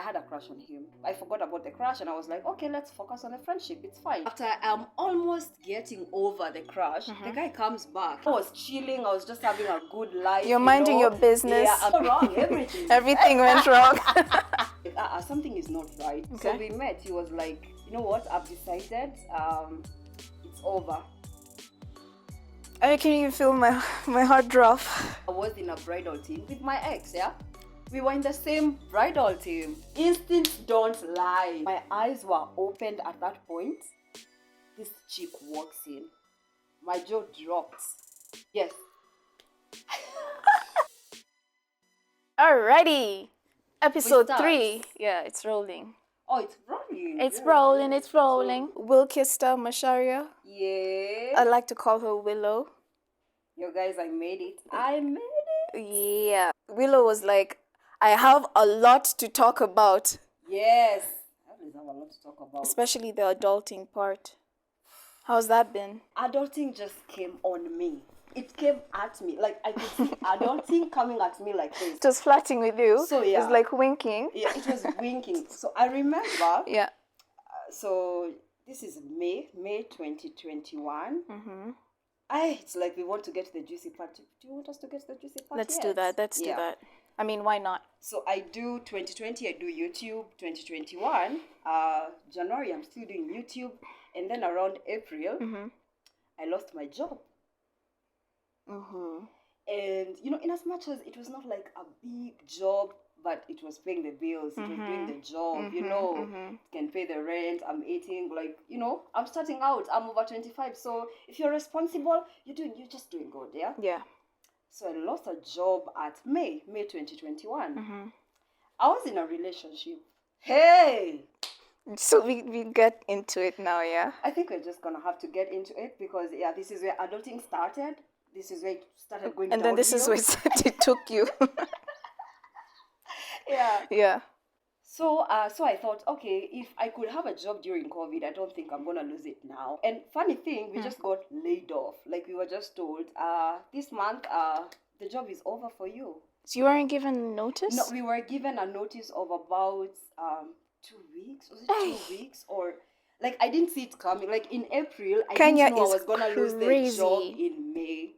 had a crush on him. I forgot about the crush and I was like, okay, let's focus on the friendship. It's fine. After I'm almost getting over the crush, the guy comes back. I was chilling. I was just having a good life. You're minding your business. Yeah, I'm wrong. Everything. Everything went wrong. Something is not right. Okay. So we met. He was like, you know what? I've decided. It's over. I can even feel my heart drop. I was in a bridal team with my ex, yeah? We were in the same bridal team. Instincts don't lie. My eyes were opened at that point. This chick walks in. My jaw dropped. Yes. Alrighty. Episode start. 3. Yeah, it's rolling. Oh, it's rolling. It's rolling, it's rolling. Wilkista Masharia. Yeah. I like to call her Willow. You guys, I made it. I made it. Yeah. Willow was like, I have a lot to talk about. Yes. I always have a lot to talk about. Especially the adulting part. How's that been? Adulting just came on me. It came at me. Like, I could see adulting coming at me like this. It was flirting with you. So, yeah. It was like winking. Yeah, it was winking. So, I remember. Yeah. So, this is May 2021. Mm-hmm. It's like we want to get to the juicy part. Do you want us to get to the juicy part? Let's do that. Let's do that. I mean, why not? So I do 2020, I do YouTube. 2021, January, I'm still doing YouTube. And then around April, I lost my job. And, you know, in as much as it was not like a big job, but it was paying the bills, it was doing the job, you know, can pay the rent, I'm eating, like, you know, I'm starting out, I'm over 25. So if you're responsible, you're just doing good, yeah? Yeah. So I lost a job at May 2021. I was in a relationship. Hey! So we get into it now, yeah? I think we're just going to have to get into it because, yeah, this is where adulting started. This is where it started going And then this is where it took you. Yeah. Yeah. So I thought, okay, if I could have a job during COVID, I don't think I'm going to lose it now. And funny thing, we just got laid off. Like we were just told, this month, the job is over for you. So you weren't given notice? No, we were given a notice of about 2 weeks. Was it 2 weeks? Or, like, I didn't see it coming. Like, in April, I didn't know I was going to lose the job in May.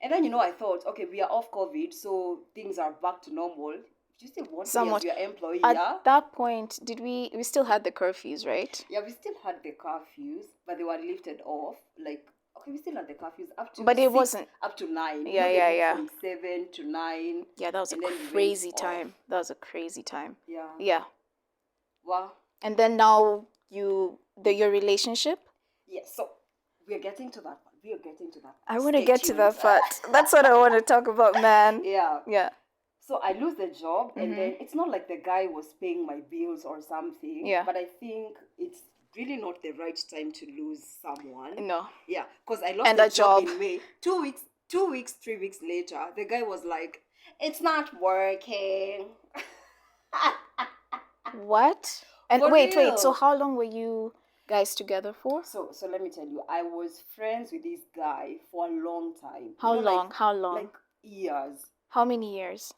And then, you know, I thought, okay, we are off COVID, so things are back to normal. You still want me as your employee, At that point, we still had the curfews, right? Yeah, we still had the curfews, but they were lifted off. Like, okay, we still had the curfews up to But it 6, wasn't up to 9. Yeah. From 7 to 9. Yeah, that was a crazy time. That was a crazy time. Yeah. Yeah. Wow. And then now your relationship? Yeah, so we're getting to that part. We are getting to that part. I want to get to that part. That's what I want to talk about, man. Yeah. Yeah. So I lose the job, and then it's not like the guy was paying my bills or something. Yeah. But I think it's really not the right time to lose someone. No. Yeah, because I lost the job in May. 3 weeks later, the guy was like, "It's not working." What? And For wait. real. So how long were you guys together for? So let me tell you, I was friends with this guy for a long time. How You know, long? How long? Like years. How many years?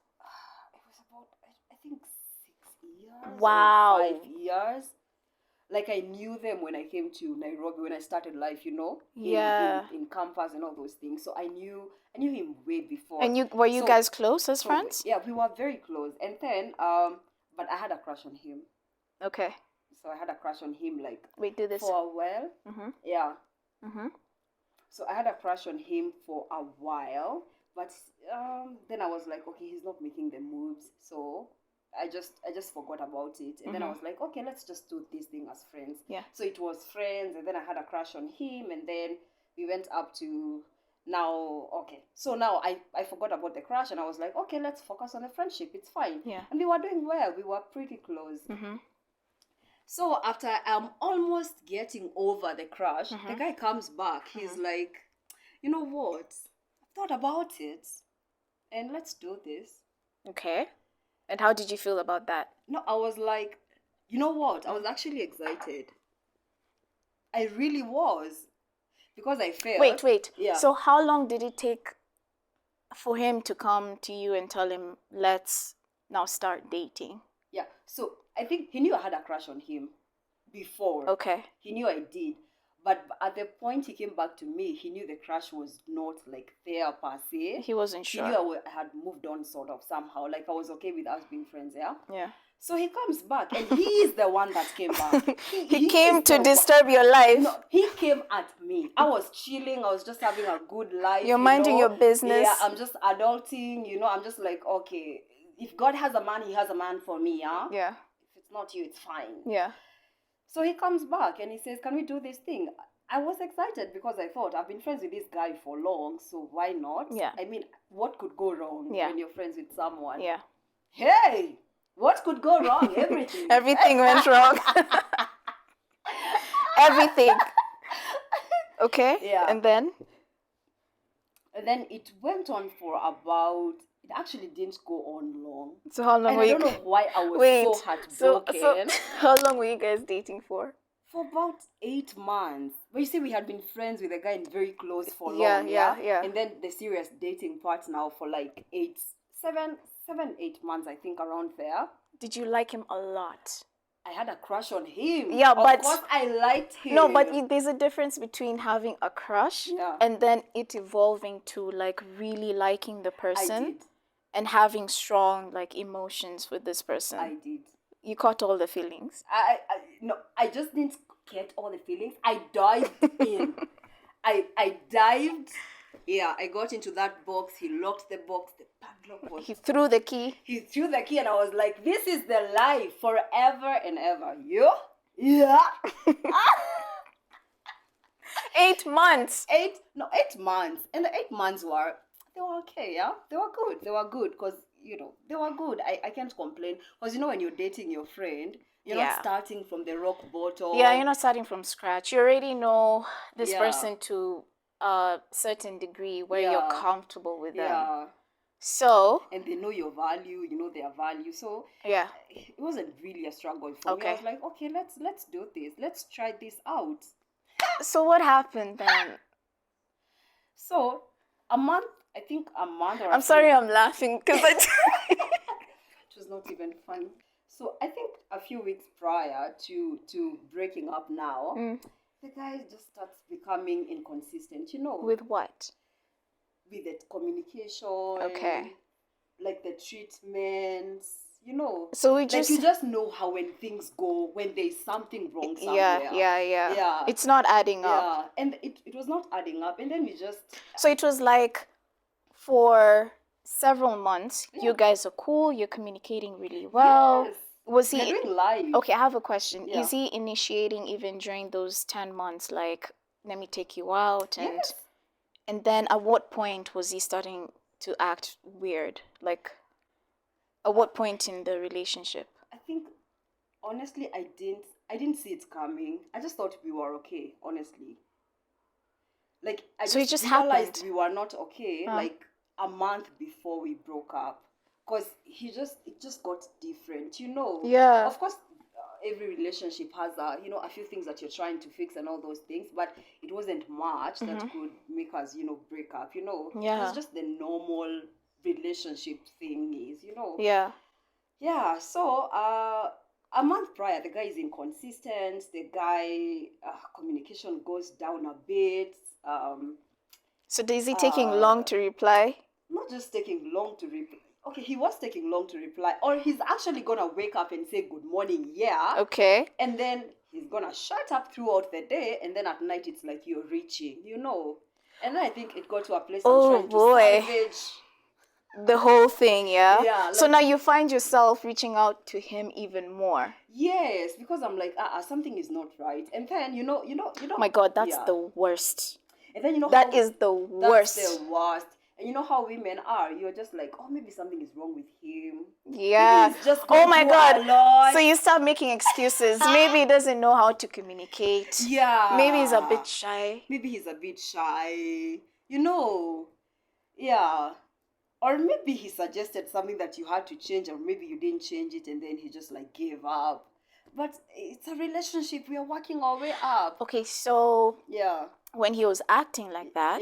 It was about, I think, 6 years. Wow. Or 5 years. Like, I knew them when I came to Nairobi, when I started life, you know? In campus and all those things. So I knew him way before. And were you guys close as friends? Yeah, we were very close. And then, but I had a crush on him. Okay. So I had a crush on him, like, Wait, do this. for a while. Yeah. Mm-hmm. So I had a crush on him for a while. But then I was like, okay, he's not making the moves. So I just forgot about it. And then I was like, okay, let's just do this thing as friends. Yeah. So it was friends, and then I had a crush on him, and then we went up to now, okay. So now I forgot about the crush, and I was like, okay, let's focus on the friendship. It's fine. Yeah. And we were doing well. We were pretty close. So after I'm almost getting over the crush, the guy comes back. He's like, you know what? I've thought about it, and let's do this. Okay. And how did you feel about that? No, I was like, you know what? I was actually excited. I really was. Because I felt... Wait. Yeah. So how long did it take for him to come to you and tell him, let's now start dating? Yeah. So I think he knew I had a crush on him before. Okay. He knew I did. But at the point he came back to me, he knew the crush was not like there per se. He wasn't sure. He knew I had moved on sort of somehow. Like I was okay with us being friends, yeah? Yeah. So he comes back and he is the one that came back. He came to disturb your life. No, he came at me. I was chilling. I was just having a good life. You're minding your business. Yeah, I'm just adulting. I'm just like, okay, if God has a man, he has a man for me, yeah? Yeah. If it's not you, it's fine. Yeah. So he comes back and he says, can we do this thing? I was excited because I thought I've been friends with this guy for long, so why not? Yeah. I mean, what could go wrong when you're friends with someone? Yeah. Hey, what could go wrong? Everything. Everything went wrong. Everything. Okay. Yeah. And then it went on for about. It actually didn't go on long. So how long and were I you? don't know why I was so heartbroken. So how long were you guys dating for? For about 8 months. But you see, we had been friends with a guy and very close for long. Yeah. And then the serious dating part now for like 7, 8 months, I think, around there. Did you like him a lot? I had a crush on him. Yeah, but of course I liked him. No, but there's a difference between having a crush and then it evolving to like really liking the person. I did. And having strong like emotions with this person. I did. You caught all the feelings. I just didn't get all the feelings. I dived in. I dived. Yeah, I got into that box. He locked the box. The padlock was. He threw the key. He threw the key, and I was like, "This is the life forever and ever." You? Yeah. 8 months. 8 months, and the 8 months they were okay. Yeah, they were good because they were good. I can't complain because when you're dating your friend. You're not starting from the rock bottom. Yeah, you're not starting from scratch. You already know this person to a certain degree where you're comfortable with them. Yeah. So. And they know your value, you know their value. So yeah, it wasn't really a struggle for me. I was like, okay, let's do this. Let's try this out. So what happened then? So a month or I'm sorry I'm laughing because it was not even funny. So I think a few weeks prior to breaking up now, the guy just starts becoming inconsistent, With what? With the communication. Okay. Like the treatments, So we like just... you just know how when things go, when there's something wrong somewhere. Yeah. It's not adding up. Yeah, and it was not adding up. And then we just... So it was like for several months, you guys are cool, you're communicating really well. Yes. Was he doing live? Okay, I have a question. Yeah. Is he initiating even during those 10 months, like, let me take you out? And then at what point was he starting to act weird? Like, at what point in the relationship? I think, honestly, I didn't see it coming. I just thought we were okay, honestly. Like, I just realized we were not okay, like, a month before we broke up. Because it just got different, Yeah. Of course, every relationship has a few things that you're trying to fix and all those things, but it wasn't much that could make us, break up, Yeah. It's just the normal relationship thing is, Yeah. Yeah, so a month prior, the guy is inconsistent, the guy, communication goes down a bit. So is he taking long to reply? Not just taking long to reply. Okay, he was taking long to reply. Or he's actually going to wake up and say good morning, yeah. Okay. And then he's going to shut up throughout the day. And then at night, it's like you're reaching, And then I think it got to a place I'm trying to salvage. The whole thing, yeah? Yeah. So now you find yourself reaching out to him even more. Yes, because I'm like, something is not right. And then, Oh my God, that's the worst. And then, that is the worst. That's the worst. And you know how women are. You're just like, oh, maybe something is wrong with him. Yeah. Maybe he's just oh my God. A lot. So you start making excuses. Maybe he doesn't know how to communicate. Yeah. Maybe he's a bit shy. Yeah. Or maybe he suggested something that you had to change, or maybe you didn't change it and then he just like gave up. But it's a relationship. We are working our way up. Okay, so yeah, when he was acting like that,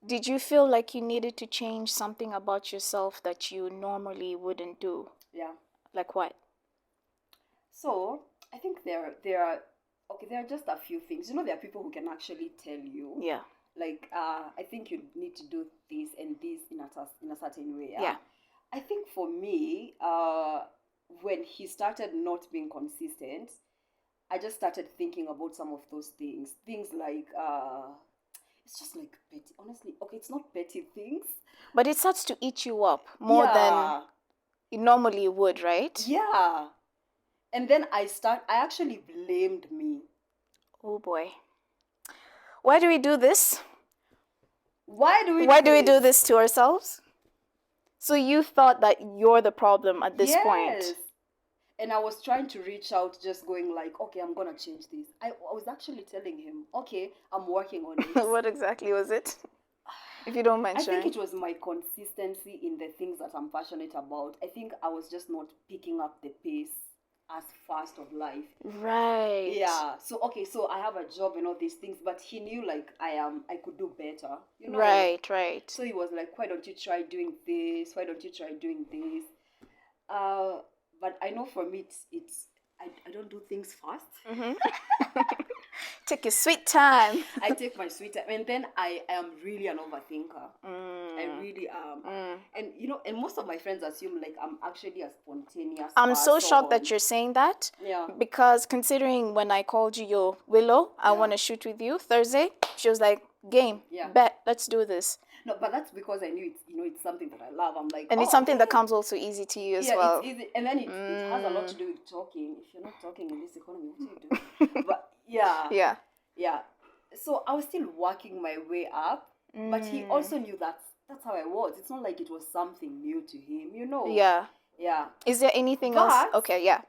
did you feel like you needed to change something about yourself that you normally wouldn't do? Yeah. Like what? So I think there are okay, there are just a few things. There are people who can actually tell you. Yeah. Like, I think you need to do this and this in a certain way. Yeah. I think for me, when he started not being consistent, I just started thinking about some of those things. Things like, it's just like petty. Honestly, okay, it's not petty things. But it starts to eat you up more than it normally would, right? Yeah. And then I actually blamed me. Oh boy. Why do we do this? Why do we do this to ourselves? So you thought that you're the problem at this point. And I was trying to reach out, just going like, okay, I'm going to change this. I was actually telling him, okay, I'm working on it. What exactly was it? If you don't mind sharing. I think it was my consistency in the things that I'm passionate about. I think I was just not picking up the pace as fast of life. Right. Yeah. So, okay, so I have a job and all these things, but he knew like I could do better. Right. So he was like, why don't you try doing this? Why don't you try doing this? But I know for me, I don't do things fast. Mm-hmm. Take your sweet time. I take my sweet time. And then I am really an overthinker. I really am. And, and most of my friends assume like I'm actually a spontaneous I'm so shocked that you're saying that. Yeah. Because considering when I called you, yo, Willow, I want to shoot with you Thursday, she was like, game, bet, let's do this. No, but that's because I knew it's something that I love. I'm like, and it's something that comes also easy to you as well. It's easy. And then it has a lot to do with talking. If you're not talking in this economy, what do you do? But yeah. So I was still working my way up, but he also knew that that's how I was. It's not like it was something new to him, Yeah. Is there anything else? Okay, yeah.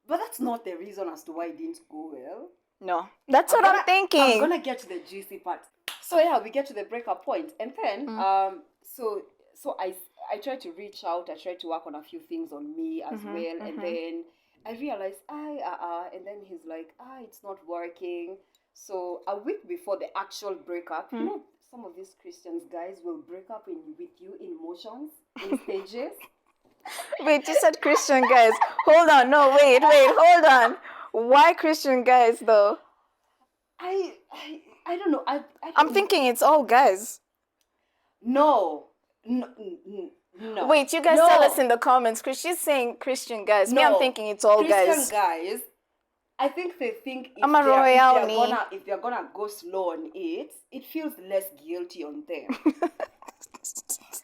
But that's not the reason as to why it didn't go well. No, that's what I'm thinking. I'm gonna get to the juicy part. So yeah, we get to the breakup point, and then so I tried to reach out. I tried to work on a few things on me as well, and then I realized and then he's like, it's not working. So a week before the actual breakup, some of these Christians guys will break up with you in motions, in stages. Wait, you said Christian guys. Hold on, no, wait, hold on. Why Christian guys though? I don't know. I'm thinking it's all guys. No. Wait, you guys tell us in the comments. Because she's saying Christian guys. Me, I'm thinking it's all guys. Christian guys, I think they think if they're gonna go slow on it, it feels less guilty on them.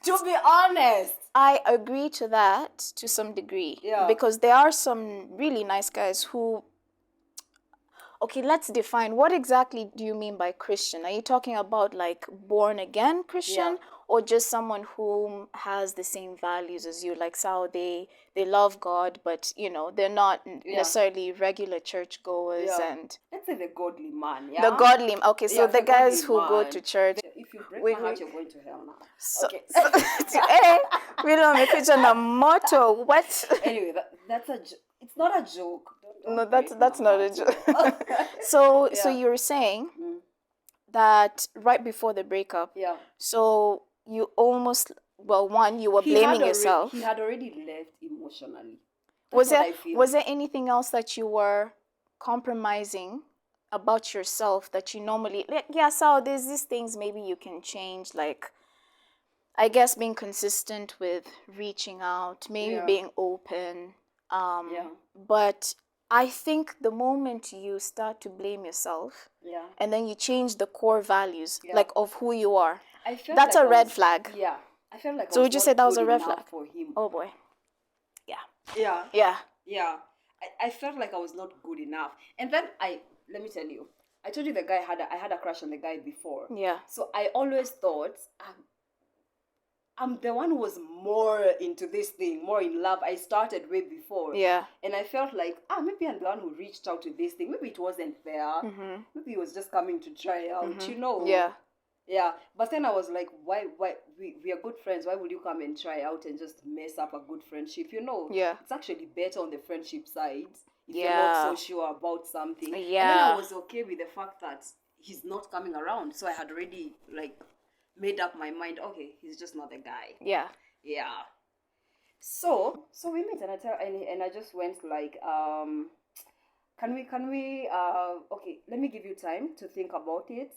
To be honest. I agree to that to some degree. Yeah. Because there are some really nice guys who... Okay, let's define. What exactly do you mean by Christian? Are you talking about like born again Christian, or just someone who has the same values as you? Like how they love God, but they're not necessarily regular churchgoers and... Let's say the godly man. The godly. Okay, so the guys who go to church. If you break my heart, you're going to hell now. So, okay. Hey, we don't make it a motto. What? Anyway, that's a. It's not a joke. No, that's not a joke. So you were saying that right before the breakup. Yeah. So you almost you were blaming yourself. He had already left emotionally. Was there anything else that you were compromising about yourself that you normally so there's these things maybe you can change, like I guess being consistent with reaching out, maybe being open. But I think the moment you start to blame yourself, and then you change the core values, like of who you are, that's a red flag. Yeah, I felt like. So would you say that was a red flag for him? Oh boy. Yeah. I felt like I was not good enough, and then let me tell you, I told you I had a crush on the guy before. Yeah. So I always thought I'm the one who was more into this thing, more in love. I started way before. Yeah. And I felt like, maybe I'm the one who reached out to this thing. Maybe it wasn't fair. Maybe he was just coming to try out, Yeah. Yeah. But then I was like, why we are good friends. Why would you come and try out and just mess up a good friendship? Yeah. It's actually better on the friendship side if you're not so sure about something. Yeah. And then I was okay with the fact that he's not coming around. So I had already made up my mind, okay, he's just not the guy. Yeah. So we met, and I just went like, can we okay, let me give you time to think about it,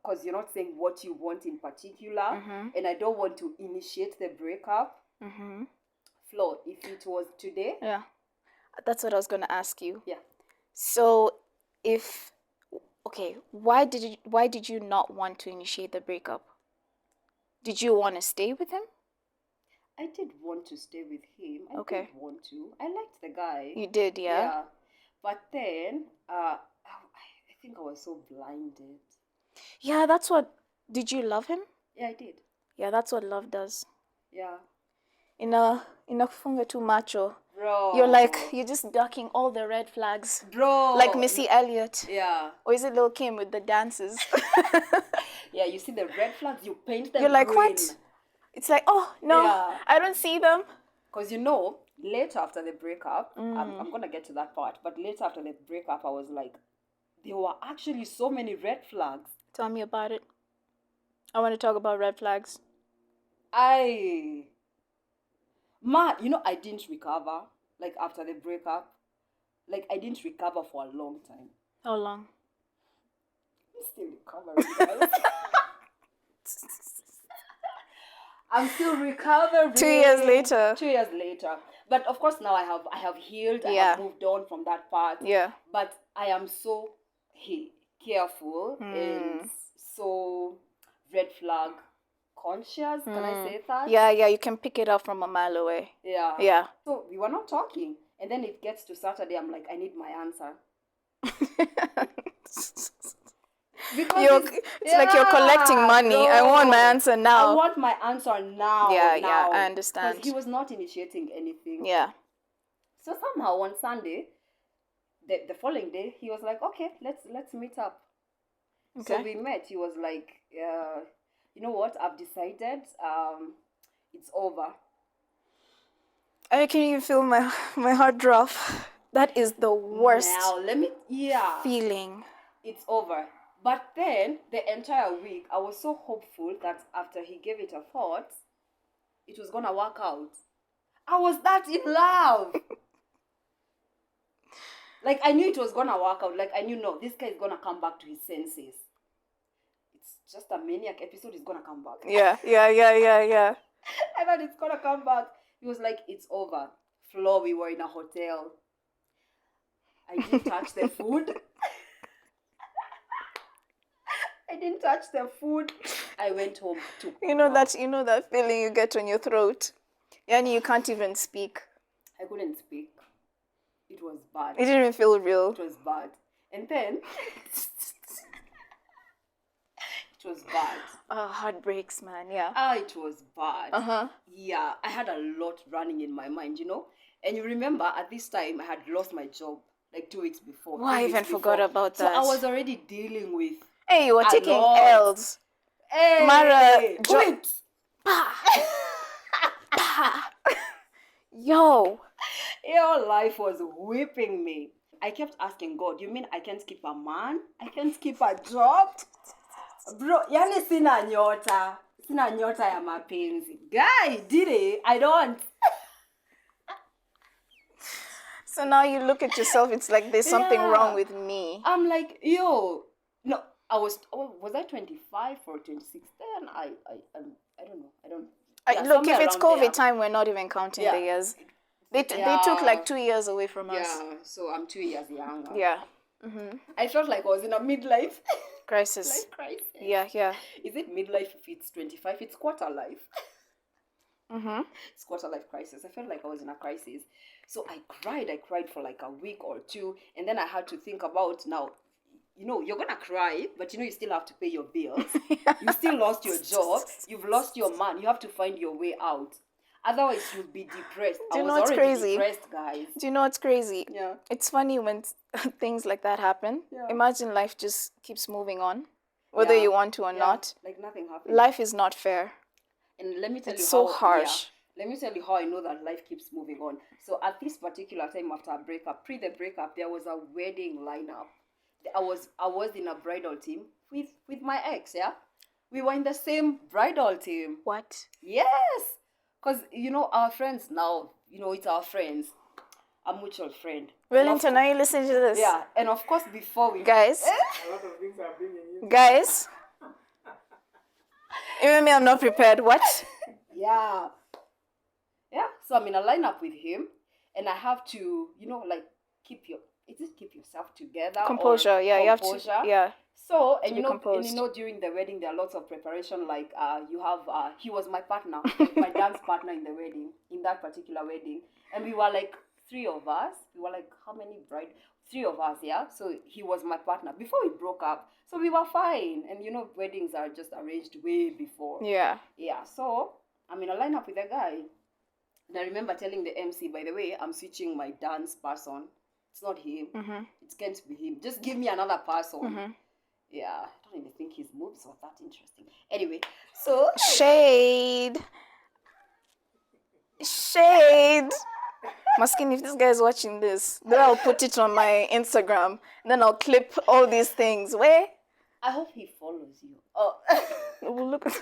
because you're not saying what you want in particular, and I don't want to initiate the breakup. Flo, if it was today. Yeah, that's what I was going to ask you. Yeah. So why did you not want to initiate the breakup? Did you want to stay with him? I did want to stay with him. I Okay. did want to. I liked the guy. You did, yeah? Yeah. But then, I think I was so blinded. Yeah, that's what... Did you love him? Yeah, I did. Yeah, that's what love does. Yeah. Inakufunga tu macho. Bro. You're just ducking all the red flags. Bro. Like Missy Elliott. Yeah. Or is it Lil Kim with the dances? Yeah, you see the red flags, you paint them You're like, green. what? It's like, oh, no, yeah. I don't see them. Because later after the breakup, I'm going to get to that part, but later after the breakup, I was like, there were actually so many red flags. Tell me about it. I want to talk about red flags. I didn't recover, like, after the breakup. Like, I didn't recover for a long time. How long? I'm still recovering, guys. I'm still recovering. 2 years later. 2 years later. But of course now I have healed. I have moved on from that part. Yeah. But I am so careful and so red flag conscious. Can I say that? Yeah, you can pick it up from a mile away. Yeah. Yeah. So we were not talking. And then it gets to Saturday, I'm like, I need my answer. Because it's like you're collecting money. No, I want my answer now. I want my answer now. Yeah, I understand. Because he was not initiating anything. Yeah. So somehow on Sunday, the following day, he was like, okay, let's meet up. Okay. So we met. He was like, you know what? I've decided. It's over. I can even feel my heart drop. That is the worst. Now feeling. It's over. But then, the entire week, I was so hopeful that after he gave it a thought, it was going to work out. I was that in love. Like, I knew it was going to work out. Like, I knew, no, this guy is going to come back to his senses. It's just a maniac episode. He's going to come back. Yeah. I thought it's going to come back. He was like, it's over. Flo, we were in a hotel. I didn't touch the food. I didn't touch the food. I went home to that feeling you get on your throat. Yani, you can't even speak. I couldn't speak. It was bad. It didn't even feel real. It was bad. And then it was bad. Heartbreaks, man. Yeah. It was bad. Yeah, I had a lot running in my mind, And you remember at this time I had lost my job like 2 weeks before. I even forgot about that. So I was already dealing with. Hey, you were taking L's. Hey, Mara, quit. Yo. Your life was whipping me. I kept asking God, you mean I can't keep a man? I can't keep a job? Bro, yani sina nyota ya mapenzi. Guy, did it? I don't. So now you look at yourself, it's like there's something wrong with me. I'm like, no, was I 25 or 26 then? I don't know. Look, if it's COVID time, we're not even counting the years. They took like 2 years away from us. Yeah, so I'm 2 years younger. Yeah. I felt like I was in a midlife crisis. Life crisis. Yeah. Is it midlife if it's 25? It's quarter life. It's quarter life crisis. I felt like I was in a crisis. So I cried for like a week or two. And then I had to think about now, you're going to cry, but you still have to pay your bills. You still lost your job. You've lost your man. You have to find your way out. Otherwise, you'll be depressed. Do you know what's crazy? Depressed, guys. Do you know what's crazy? Yeah. It's funny when things like that happen. Yeah. Imagine life just keeps moving on, whether you want to or not. Like nothing happened. Life is not fair. And let me tell you so harsh. Let me tell you how I know that life keeps moving on. So at this particular time after a breakup, pre the breakup, there was a wedding lineup. I was in a bridal team with my ex, yeah? We were in the same bridal team. What? Yes. Because, our friends now, it's our friends, a mutual friend. Wellington, are you listening to this? Yeah, and of course, before we... Guys. A lot of things are bringing in. Guys. Even me, I'm not prepared. What? Yeah. Yeah, so I'm in a lineup with him, and I have to, keep yourself together. Composure, yeah, you have to, yeah. So, and during the wedding, there are lots of preparation, like, he was my partner, my dance partner in the wedding, in that particular wedding, and we were like 3 of us, how many brides? 3 of us, yeah, so he was my partner, before we broke up, so we were fine, and weddings are just arranged way before. Yeah. Yeah, so, I'm in a lineup with a guy. And I remember telling the MC, by the way, I'm switching my dance person. It's not him. Mm-hmm. It can't be him. Just give me another person. Mm-hmm. Yeah, I don't even think his moves were that interesting. Anyway, so... Shade. Maskin, if this guy is watching this, then I'll put it on my Instagram. Then I'll clip all these things. Where? I hope he follows you. Oh. We'll look at...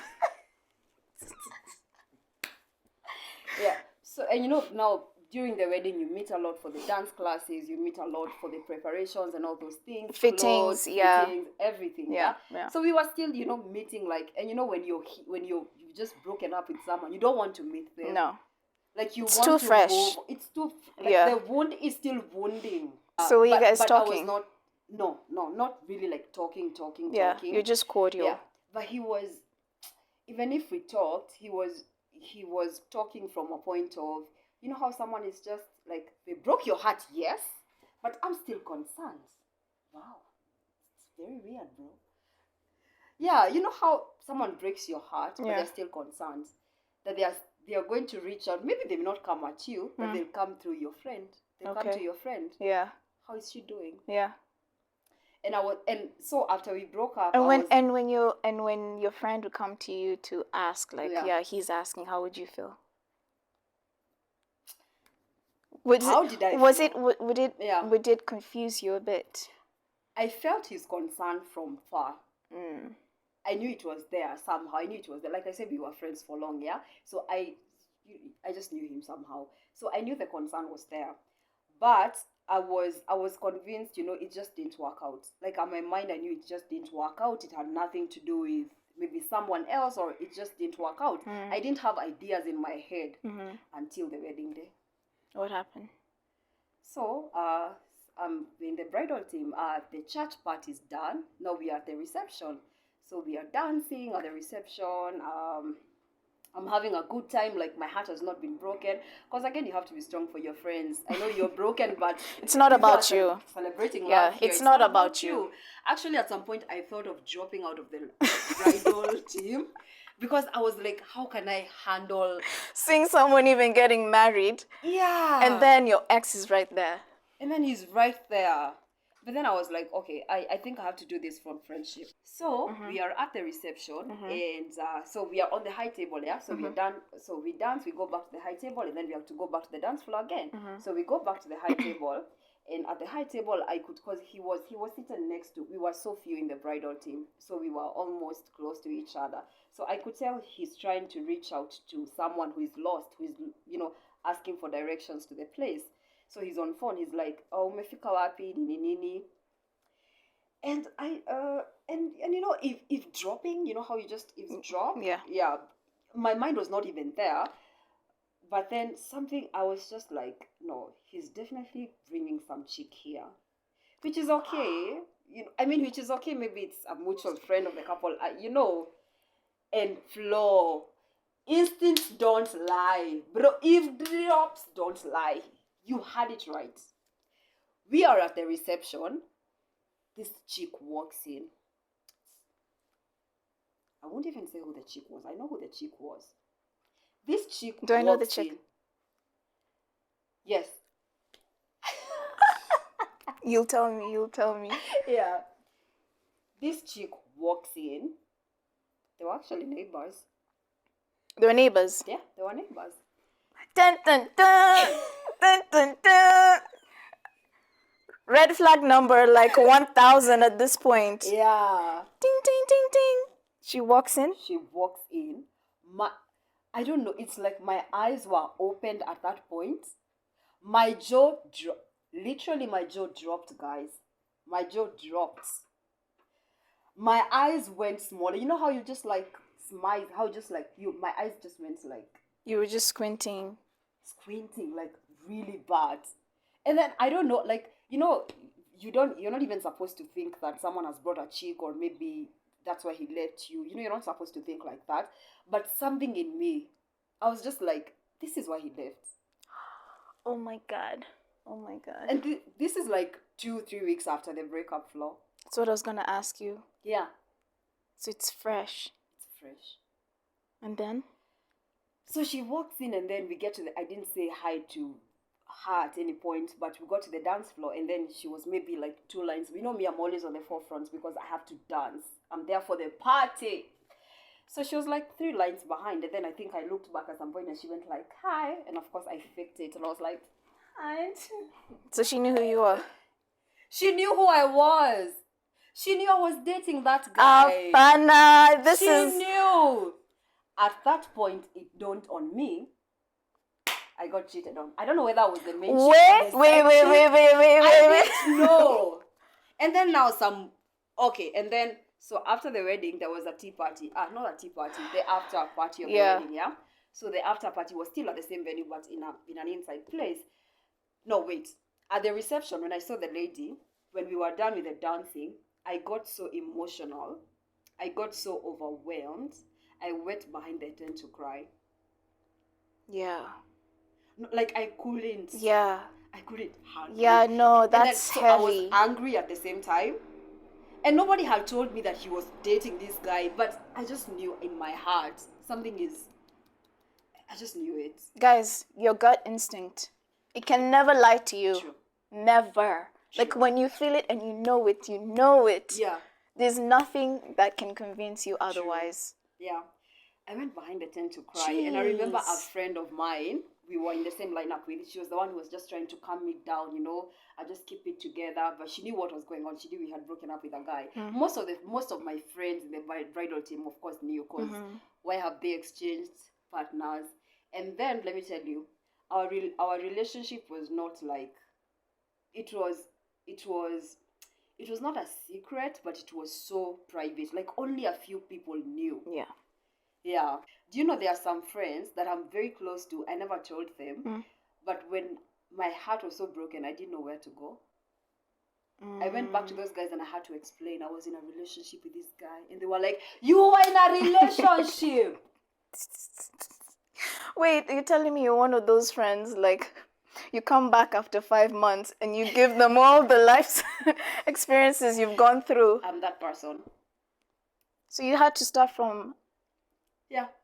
Yeah. So, and now during the wedding, you meet a lot for the dance classes, you meet a lot for the preparations and all those things. Fittings, clothes, yeah. Fittings, everything. Yeah. So we were still, meeting when you've just broken up with someone, you don't want to meet them. No. Like it's too fresh. It's too, the wound is still wounding. So were you guys talking? I was not really like talking. Yeah, you're just cordial. Yeah, but he was, even if we talked, he was talking from a point of, how someone is just like, they broke your heart, yes, but I'm still concerned. Wow, it's very weird, bro. Yeah, how someone breaks your heart, but they're still concerned that they are going to reach out. Maybe they will not come at you, but they'll come through your friend. They'll come to your friend. Yeah. How is she doing? Yeah. And so after we broke up, and when your friend would come to you to ask, like, he's asking, how would you feel? Would it confuse you a bit? I felt his concern from far. I knew it was there somehow. I knew it was there. Like I said, we were friends for long, yeah? So I just knew him somehow. So I knew the concern was there. But I was convinced, it just didn't work out. Like, on my mind, I knew it just didn't work out. It had nothing to do with maybe someone else, or it just didn't work out. I didn't have ideas in my head until the wedding day. What happened? So, I'm in the bridal team. The church part is done. Now we are at the reception. So we are dancing at the reception. I'm having a good time. Like, my heart has not been broken. Because again, you have to be strong for your friends. I know you're broken, but it's not about you. Celebrating love here. It's not about you. Actually, at some point, I thought of dropping out of the bridal team. Because I was like, how can I handle seeing someone even getting married? Yeah. And then your ex is right there. And then he's right there. But then I was like, okay, I think I have to do this from friendship. So we are at the reception, and so we are on the high table, yeah? So we're done. So we dance, we go back to the high table, and then we have to go back to the dance floor again. So we go back to the high table, and at the high table, I could, because he was sitting next to, we were so few in the bridal team, so we were almost close to each other. So I could tell he's trying to reach out to someone who is lost, who is, asking for directions to the place. So he's on phone. He's like, "Oh, umefika wapi nini nini?" And I and if dropping, how you just eavesdrop. Yeah. My mind was not even there. But then something, I was just like, no, he's definitely bringing some chick here, which is okay. Which is okay. Maybe it's a mutual friend of the couple. And flow. Instincts don't lie, bro. Eavesdrops don't lie. You had it right. We are at the reception. This chick walks in. I won't even say who the chick was. I know who the chick was. This chick Do I know the chick? In. Yes. You'll tell me. Yeah. This chick walks in. They were actually neighbors. They were neighbors? Yeah, they were neighbors. Dun, dun, dun. Dun, dun, dun. Red flag number like 1,000 at this point. Yeah. Ding, ding, ding, ding. She walks in. I don't know. It's like my eyes were opened at that point. My jaw dropped. Literally, my jaw dropped, guys. My jaw dropped. My eyes went smaller. You know how you just like smile? How just like you? My eyes just went like You were just squinting. like really bad. And then I don't know, like you're not even supposed to think that someone has brought a chick or maybe that's why he left you. You're not supposed to think like that. But something in me, I was just like, this is why he left. Oh my god. Oh my god. And this is like 2-3 weeks after the breakup, Flo. That's what I was gonna ask you. Yeah. So it's fresh. It's fresh. And then? So she walks in and then we get to I didn't say hi to her at any point, but we got to the dance floor and then she was maybe like 2 lines. Me, I'm always on the forefront because I have to dance. I'm there for the party. So she was like 3 lines behind, and then I think I looked back at some point and she went like, hi. And of course I faked it and I was like, hi. So she knew who you were? She knew who I was. She knew I was dating that guy. Afana, She knew. At that point, it dawned on me. I got cheated on. I don't know whether I was the main Wait. I didn't know. And then now and then, so after the wedding, there was a tea party. Not a tea party, the after party of the wedding, yeah? So the after party was still at the same venue, but in an inside place. No, wait. At the reception, when I saw the lady, when we were done with the dancing, I got so emotional. I got so overwhelmed. I went behind the tent to cry. Yeah. No, like I couldn't. Yeah. I couldn't handle. Yeah, no, that's heavy. I was angry at the same time. And nobody had told me that he was dating this guy, but I just knew in my heart I just knew it. Guys, your gut instinct. It can never lie to you. True. Never. True. Like when you feel it and you know it. Yeah. There's nothing that can convince you otherwise. True. Yeah. I went behind the tent to cry. Jeez. And I remember a friend of mine, we were in the same lineup with. She was the one who was just trying to calm me down, I just keep it together. But she knew what was going on. She knew we had broken up with a guy. Mm-hmm. Most of my friends in the bridal team, of course, knew because why have they exchanged partners? And then let me tell you, our relationship was not like it was not a secret, but it was so private. Like only a few people knew. Yeah. Yeah. Do you know there are some friends that I'm very close to? I never told them. But when my heart was so broken, I didn't know where to go. I went back to those guys and I had to explain I was in a relationship with this guy. And they were like, you were in a relationship. Wait, you're telling me you're one of those friends, like, you come back after 5 months and you give them all the life experiences you've gone through. I'm that person. So you had to start from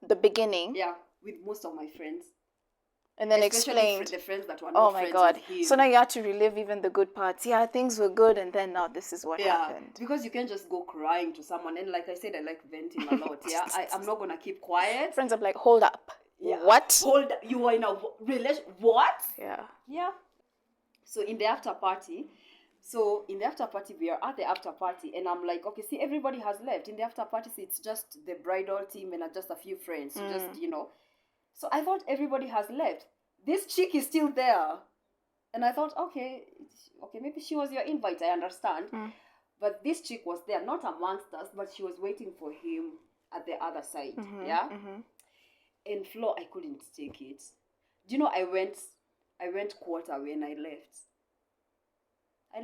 the beginning. Yeah, with most of my friends. And then explain. The friends that were not friends. Oh my God. With him. So now you had to relive even the good parts. Yeah, things were good and then now this is what happened. Because you can't just go crying to someone. And like I said, I like venting a lot. Yeah, I'm not going to keep quiet. Friends are like, hold up. Yeah. What? You were in a relation? What? Yeah. Yeah. So in the after party, we are at the after party, and I'm like, okay, see, everybody has left. In the after party, see, it's just the bridal team and just a few friends. Just, So I thought everybody has left. This chick is still there. And I thought, okay, maybe she was your invite, I understand. But this chick was there, not amongst us, but she was waiting for him at the other side. Yeah? And Flo, I couldn't take it. Do you know, I went quarter when I left. I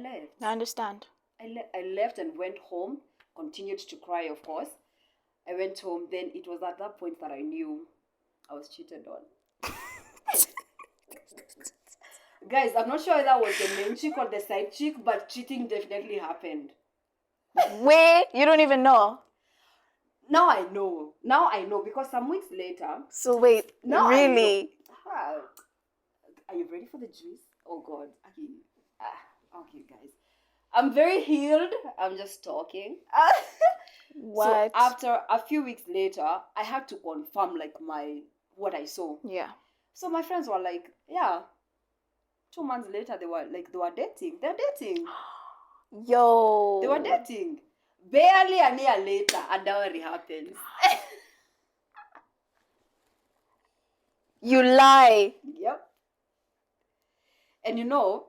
understand. I left and went home, continued to cry, of course. I went home, then it was at that point that I knew I was cheated on. Guys, I'm not sure if that was the main chick or the side chick, but cheating definitely happened. Wait, you don't even know? Now I know because some weeks later. So wait, really? Are you ready for the juice? Oh God. Okay, guys. I'm very healed. I'm just talking. What? So after a few weeks later, I had to confirm what I saw. Yeah. So my friends were like, yeah. 2 months later, they were dating. They're dating. Yo. They were dating. Barely a year later, a dowry happens. You lie. Yep. And I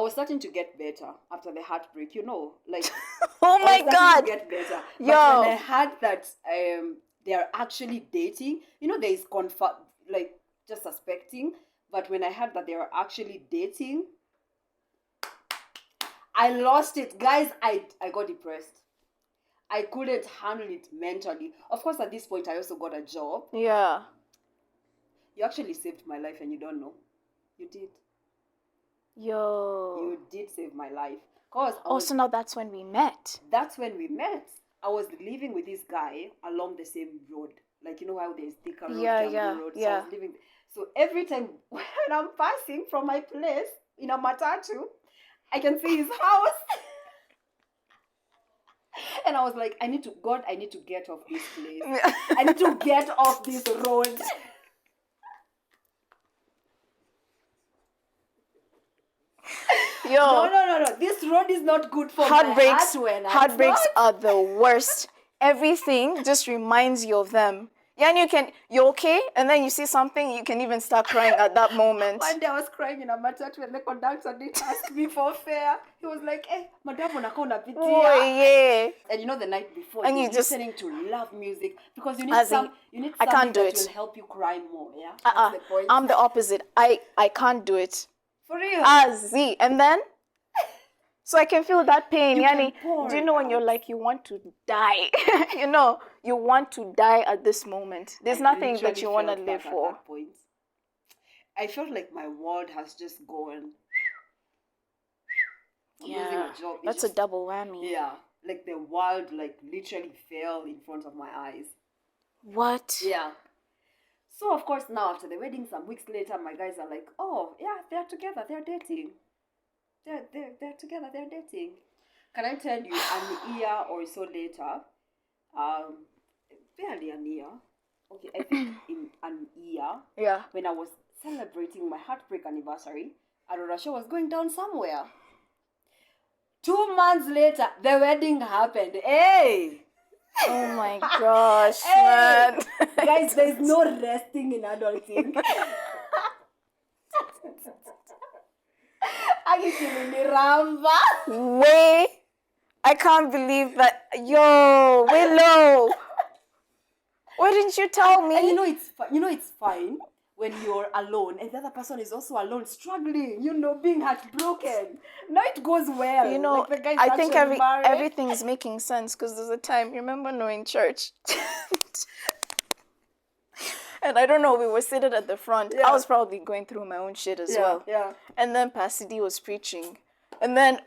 was starting to get better after the heartbreak, like oh my God. To get better. But Yo. when I heard that they are actually dating, there is like just suspecting. But when I heard that they are actually dating, I lost it. Guys, I got depressed. I couldn't handle it mentally. Of course, at this point, I also got a job. Yeah. You actually saved my life and you don't know. You did. Yo. You did save my life. So now that's when we met. That's when we met. I was living with this guy along the same road. Like, how there's Thika Road, Kiambu Road. So I was living. So every time when I'm passing from my place in a matatu, I can see his house. And I was like, I need to get off this place. I need to get off this road. Yo. No. This road is not good for heartbreaks. My heart. Heartbreaks are the worst. Everything just reminds you of them. Yeah, and you're okay, and then you see something, you can even start crying at that moment. One day I was crying in a matatu when the conductor didn't ask me for fare. He was like, "Hey, madam, unakonda pitia." Oh yeah. And the night before, and you're just listening to love music because you need something that will help you cry more. Yeah, that's the point. I'm the opposite. I can't do it. For real. And then. So I can feel that pain. Yani, do you know when you're like, you want to die? You want to die at this moment. There's nothing that you want to live for. At that point. I felt like my world has just gone. Yeah, that's a double whammy. Yeah, like the world literally fell in front of my eyes. What? Yeah. So of course now after the wedding, some weeks later, my guys are like, oh yeah, they're together, they're dating. They're together, they're dating. Can I tell you, an year or so later, barely an year, okay, I think in an year, when I was celebrating my heartbreak anniversary, Arorasha was going down somewhere. 2 months later, the wedding happened. Hey! Oh my gosh, man. Guys, there's no resting in adulting. Wait, I can't believe that. Yo, Willow, why didn't you tell me? And it's fine when you're alone and the other person is also alone, struggling, being heartbroken. Now it goes well. The guys I think everything's making sense because there's a time, remember, in church. And I don't know, we were seated at the front. Yeah. I was probably going through my own shit as well. Yeah. And then Pastor D was preaching. And then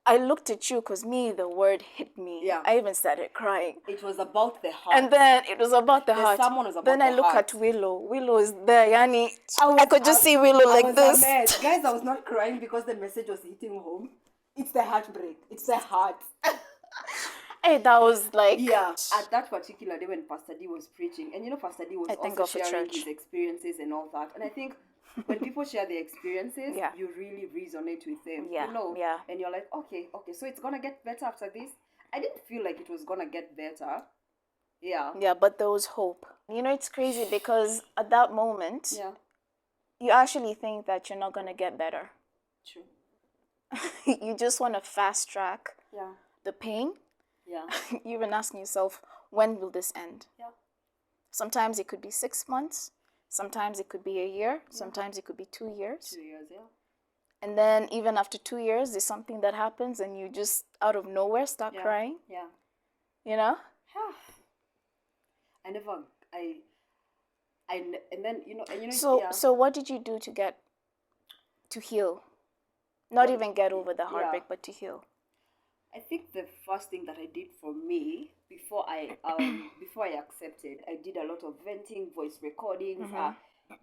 I looked at you because the word hit me. Yeah. I even started crying. It was about the heart. And then it was about the heart. Someone was about then the I look heart. at Willow. Willow is there, Yani. I could just see Willow like this. Amazed. Guys, I was not crying because the message was hitting home. It's the heartbreak. It's the heart. Hey, that was like... Yeah, at that particular day when Pastor D was preaching, and Pastor D was also sharing his experiences and all that. And I think when people share their experiences, you really resonate with them. Yeah. And you're like, okay, so it's going to get better after this. I didn't feel like it was going to get better. Yeah. Yeah, but there was hope. It's crazy because at that moment, you actually think that you're not going to get better. True. You just want to fast track the pain. Yeah. You've been asking yourself, when will this end? Yeah. Sometimes it could be 6 months. Sometimes it could be a year. Yeah. Sometimes it could be 2 years. 2 years, yeah. And then even after 2 years, there's something that happens and you just out of nowhere start crying. Yeah. And then, So what did you do to heal? Not even get over the heartbreak, but to heal. I think the first thing that I did for me before I accepted, I did a lot of venting, voice recordings.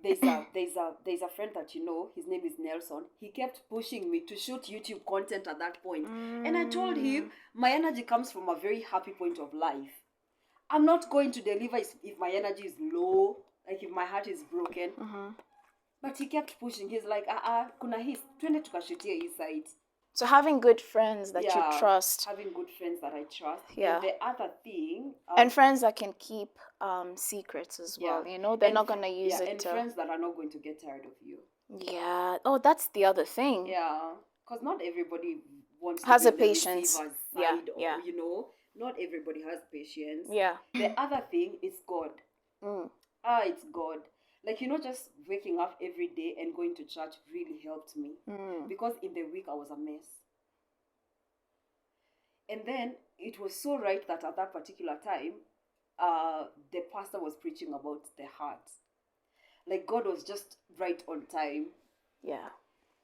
There's a friend that his name is Nelson. He kept pushing me to shoot YouTube content at that point. And I told him my energy comes from a very happy point of life. I'm not going to deliver if my energy is low, like if my heart is broken. But he kept pushing. He's like, kuna hii, twende tukashutia hii side. So having good friends that you trust. Having good friends that I trust. Yeah. And the other thing. And friends that can keep secrets as well. You know, they're not going to use it and friends that are not going to get tired of you. Yeah. Oh, that's the other thing. Yeah. Because not everybody wants has to a be on the patience. receiver's Yeah. side or, you know, not everybody has patience. Yeah. The other thing is God. It's God. Like, you know, just waking up every day and going to church really helped me. Because in the week I was a mess. And then it was so right that at that particular time, the pastor was preaching about the heart. Like, God was just right on time. Yeah.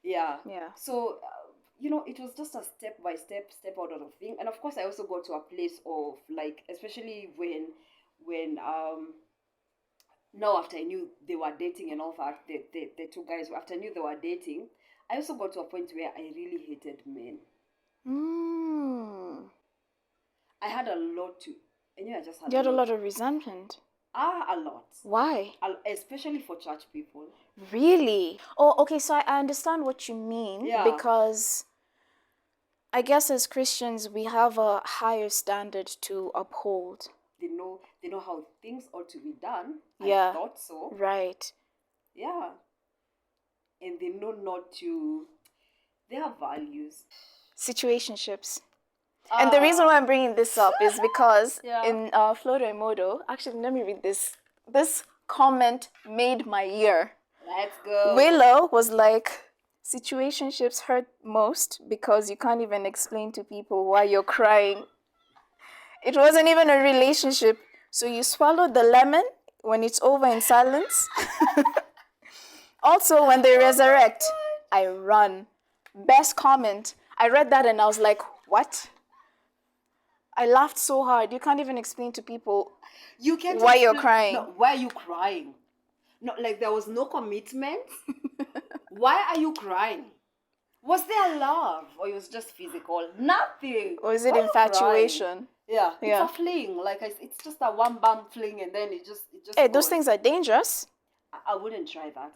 Yeah. Yeah. So, you know, it was just a step out of thing. And of course, I also got to a place of, like, especially when now after I knew they were dating and all that, the two guys, after I knew they were dating, I also got to a point where I really hated men. I had a lot to, I knew I just had You had a lot of resentment. A lot. Why? Especially for church people. Really? Oh, okay, so I understand what you mean. Yeah. Because I guess as Christians, we have a higher standard to uphold. They know how things ought to be done. Yeah. I thought so. Right. Yeah. And they know not to, they have values. Situationships. And the reason why I'm bringing this up is because in Floro Emodo, actually, let me read this. This comment made my year. Let's go. Willow was like, situationships hurt most because you can't even explain to people why you're crying. It wasn't even a relationship. So you swallowed the lemon when it's over in silence. Also, when they resurrect, I run. Best comment. I read that and I was like, what? I laughed so hard. You can't even explain to people why you're crying. No, why are you crying? No, like there was no commitment. Why are you crying? Was there love or it was just physical? Nothing. Or is it infatuation? Yeah, it's a fling. Like it's just a one bam fling, and then it just. Hey, those things are dangerous. I wouldn't try that.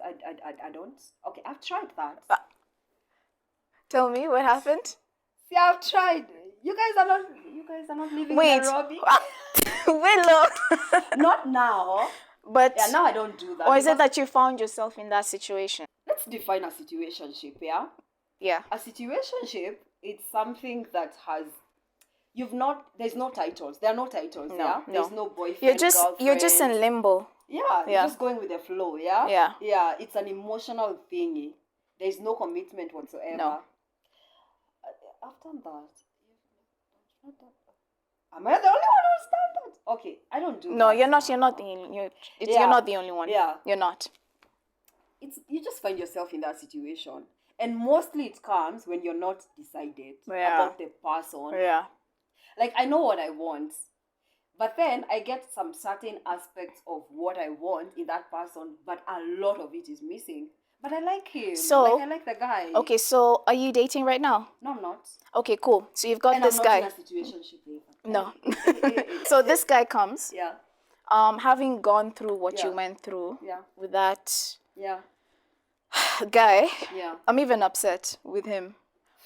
I don't. Okay, I've tried that. Tell me what happened. See, I've tried. You guys are not living in Nairobi. Willow. Not now. But yeah, now I don't do that. Or is it that you found yourself in that situation? Let's define a situationship, yeah? Yeah. A situationship, it's something that has there's no titles. There are no titles, yeah? There's no boyfriend, You're just in limbo. Yeah, you're just going with the flow, yeah? Yeah. Yeah, it's an emotional thingy. There's no commitment whatsoever. No. I've done that. Am I the only one who's done that? Okay, I don't do that. No, you're not the you're not the only one. Yeah. You're not. You just find yourself in that situation. And mostly it comes when you're not decided about the person. Yeah. Like, I know what I want. But then I get some certain aspects of what I want in that person, but a lot of it is missing. But I like him. So, I like the guy. Okay, so are you dating right now? No, I'm not. Okay, cool. So you've got and this I'm guy. Not in a situationship either. No. So this guy comes. Yeah. Having gone through what you went through with that guy. Yeah. I'm even upset with him.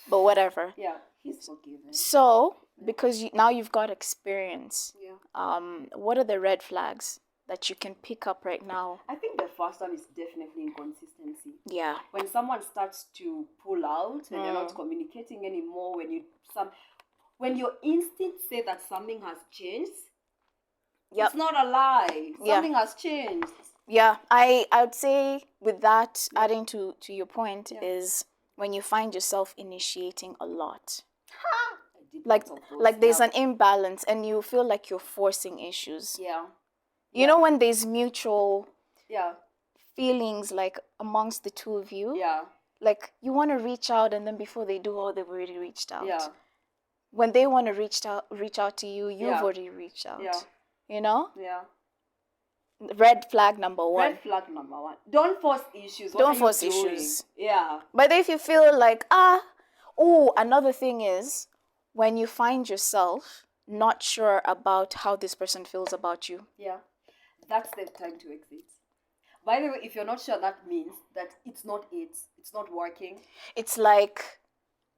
But whatever. Yeah. He's forgiven. So, because now you've got experience. Yeah. What are the red flags that you can pick up right now? I think the first one is definitely inconsistency. Yeah. When someone starts to pull out, when you're not communicating anymore, when your instincts say that something has changed, it's not a lie. Something has changed. Yeah, I would say with that, adding to your point, is when you find yourself initiating a lot. Like there's an imbalance and you feel like you're forcing issues. Yeah. You know when there's mutual feelings like amongst the two of you? Yeah. Like you want to reach out and then before they do, they've already reached out. Yeah. When they want to reach out to you, you've already reached out. Yeah. You know? Yeah. Red flag number one. Red flag number one. Don't force issues. Don't force issues. Yeah. But if you feel like, another thing is when you find yourself not sure about how this person feels about you. Yeah. That's the time to exit. By the way, if you're not sure, that means that it's not working. It's like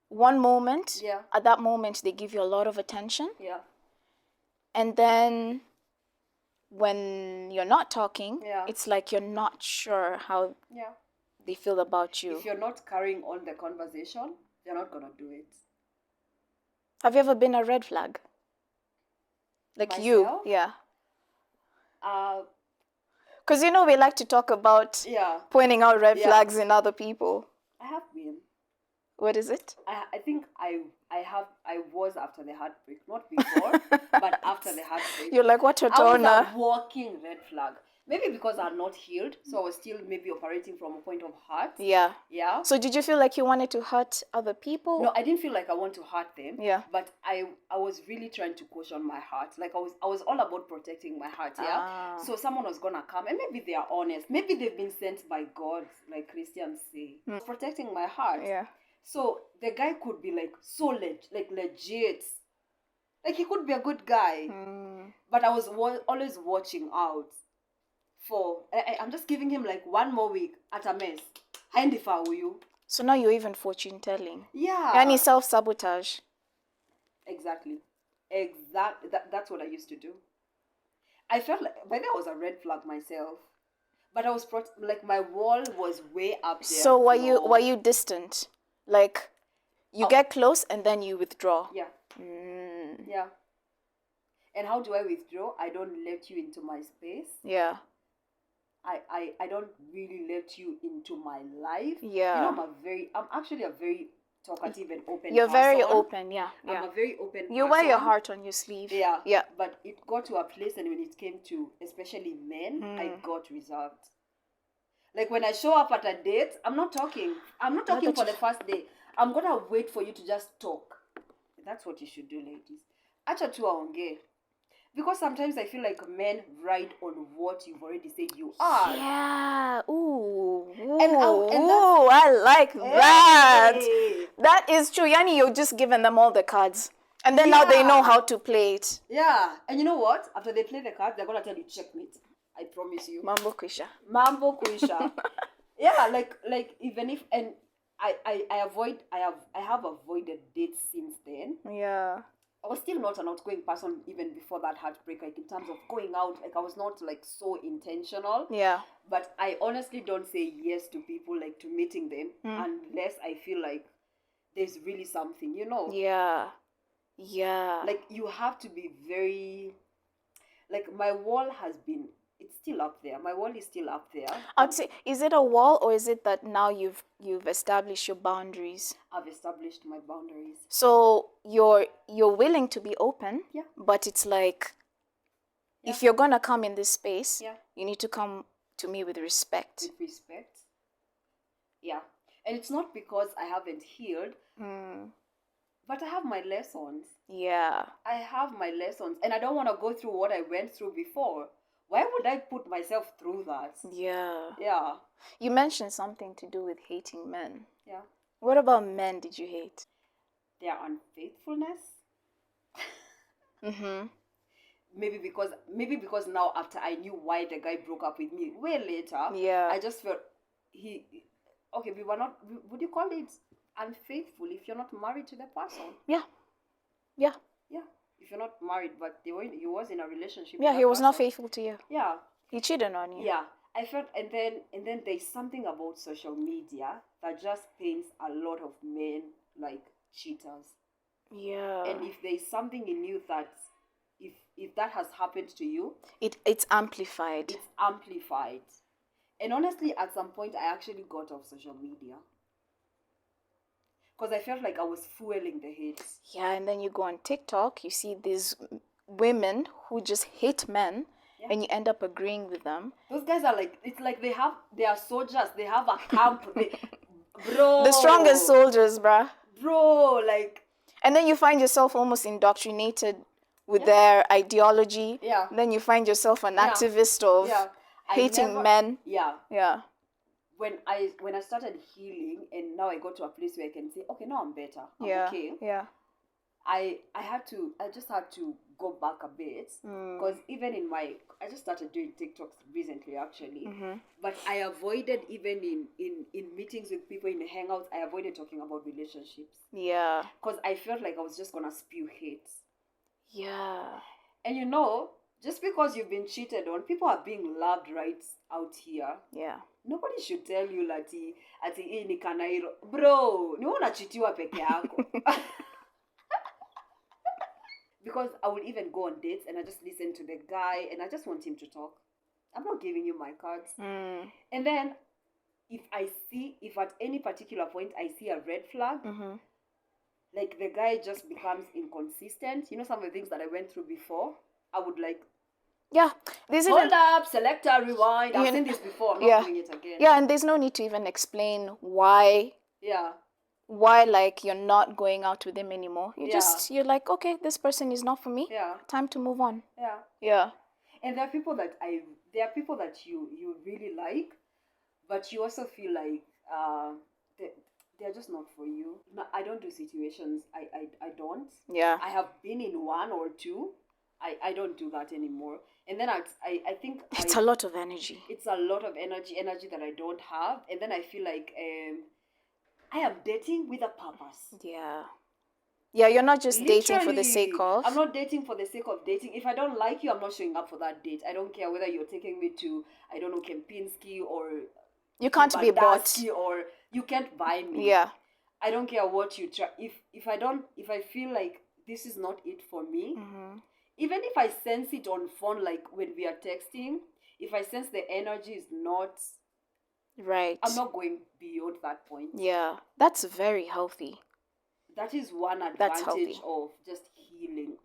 one moment, Yeah. at that moment, they give you a lot of attention. Yeah. And then when you're not talking, Yeah. it's like you're not sure how Yeah. they feel about you. If you're not carrying on the conversation, they're not gonna do it. Have you ever been a red flag? Like Myself? you? Yeah. Uh, Because we like to talk about yeah. pointing out red Yeah. flags in other people. I have been. What is it? I think I was after the heartbreak, not before, but after the heartbreak. You're like, what, I was Totona? a walking red flag. Maybe because I'm not healed, so I was still maybe operating from a point of hurt. Yeah. Yeah. So did you feel like you wanted to hurt other people? No, I didn't feel like I want to hurt them. Yeah. But I was really trying to caution my heart. Like I was all about protecting my heart. Yeah. Ah. So someone was gonna come, and maybe they are honest. Maybe they've been sent by God, like Christians say. Protecting my heart. Yeah. So the guy could be like so legit. Like he could be a good guy. But I was always watching out for. I'm just giving him like one more week at a mess. Handy for you. So now you're even fortune telling. Yeah. Any self-sabotage. Exactly. That's what I used to do. I felt like by then I was a red flag myself. But I was like my wall was way up there. So were you distant? Like you get close and then you withdraw. Yeah. Yeah. And how do I withdraw? I don't let you into my space. Yeah. I don't really let you into my life. Yeah. I'm actually a very talkative and open You're person. very open, yeah. I'm a very open person. You wear your heart on your sleeve. Yeah. Yeah. But it got to a place, and when it came to especially men, I got reserved. Like when I show up at a date, I'm not talking for the first day. I'm gonna wait for you to just talk. That's what you should do, ladies. Acha tu aongee. Because sometimes I feel like men ride on what you've already said you are. Yeah. Ooh. And I like that. Hey. That is true. Yani, you're just giving them all the cards. And then now they know how to play it. Yeah. And you know what? After they play the cards, they're going to tell you checkmate. I promise you. Mambo Krisha. Mambo Kuisha. Yeah, like even if, and I have avoided dates since then. Yeah. I was still not an outgoing person even before that heartbreak, like in terms of going out. Like I was not like so intentional. Yeah. But I honestly don't say yes to people, like to meeting them, unless I feel like there's really something, Yeah. Yeah. Like you have to be very, like my wall has been, it's still up there. My wall is still up there. I'd say, is it a wall or is it that now you've established your boundaries? I've established my boundaries. So you're willing to be open, Yeah. But it's like, if you're gonna come in this space, you need to come to me with respect. With respect. Yeah. And it's not because I haven't healed, but I have my lessons. Yeah. I have my lessons, and I don't want to go through what I went through before. Why would I put myself through that? Yeah. Yeah. You mentioned something to do with hating men. Yeah. What about men did you hate? Their unfaithfulness. Maybe because now after I knew why the guy broke up with me way later, I just felt we were not, would you call it unfaithful if you're not married to the person? Yeah. If you're not married, but he was in a relationship. Yeah, with he was person. not faithful to you. Yeah. He cheated on you. Yeah. I felt, and then there's something about social media that just paints a lot of men like cheaters. Yeah. And if there's something in you that, if that has happened to you, it's amplified. It's amplified. And honestly, at some point, I actually got off social media. Because I felt like I was fueling the hate. Yeah, and then you go on TikTok, you see these women who just hate men, and you end up agreeing with them. Those guys are like, it's like they are soldiers, they have a camp. Bro. The strongest soldiers, bruh. Bro, like. And then you find yourself almost indoctrinated with their ideology. Yeah. Then you find yourself an activist of hating men. Yeah. Yeah. When I started healing, and now I got to a place where I can say, okay, now I'm better. I'm okay. Yeah. I just had to go back a bit because even I just started doing TikToks recently actually, but I avoided even in meetings with people in the hangouts, I avoided talking about relationships. Yeah. Because I felt like I was just gonna spew hate. Yeah. And just because you've been cheated on, people are being loved right out here. Yeah. Nobody should tell you ati hii ni Kanairo. Bro, ni wewe unachitiwa peke yako. Because I would even go on dates and I just listen to the guy and I just want him to talk. I'm not giving you my cards. And then if at any particular point I see a red flag, like the guy just becomes inconsistent. Some of the things that I went through before, I would like, yeah, hold up, selector, rewind. I've seen this before. I'm not doing it again. Yeah, and there's no need to even explain why. Yeah. Why, like, you're not going out with him anymore. You're like, okay, this person is not for me. Yeah. Time to move on. Yeah. Yeah. And there are people that you really like, but you also feel like they're just not for you. No, I don't do situations. I don't. Yeah. I have been in one or two. I don't do that anymore. And then I think it's a lot of energy. It's a lot of energy that I don't have. And then I feel like I am dating with a purpose. Yeah. Yeah, you're not just dating for the sake of. I'm not dating for the sake of dating. If I don't like you, I'm not showing up for that date. I don't care whether you're taking me to, I don't know, Kempinski or... You can't be bought. Or you can't buy me. Yeah. I don't care what you try. If I feel like this is not it for me, even if I sense it on phone, like when we are texting, if I sense the energy is not... Right. I'm not going beyond that point. Yeah. That's very healthy. That is one advantage of just healing.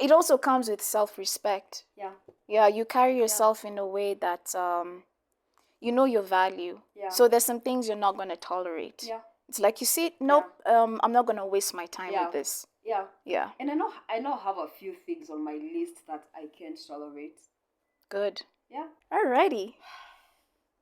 It also comes with self-respect. Yeah. Yeah, you carry yourself in a way that you know your value. Yeah. So there's some things you're not going to tolerate. Yeah. It's like, you see, nope, I'm not going to waste my time with this. Yeah. Yeah. And I know I have a few things on my list that I can't tolerate. Good. Yeah. Alrighty.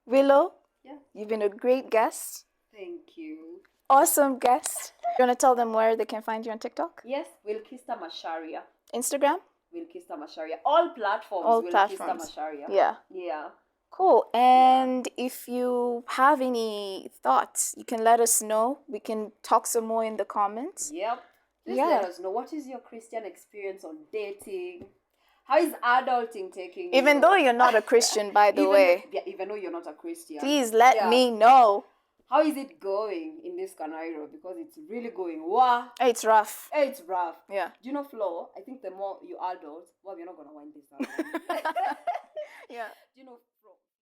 Willow, yeah, you've been a great guest. Thank you. Awesome guest. You want to tell them where they can find you on TikTok? Yes, Wilkista Masharia. Instagram? Wilkista Masharia. All platforms. Wilkista Masharia. Yeah. Yeah. Cool. And if you have any thoughts, you can let us know. We can talk some more in the comments. Yep. Just let us know. What is your Christian experience on dating? How is adulting taking you? Even though you're not a Christian, by the way. Even though you're not a Christian. Please let me know. How is it going in this Canairo? Because it's really going. Wow. It's rough. It's rough. Yeah. Do you know, Flo? I think the more you adult, well, we're not going to wind this up. Yeah. Do you know,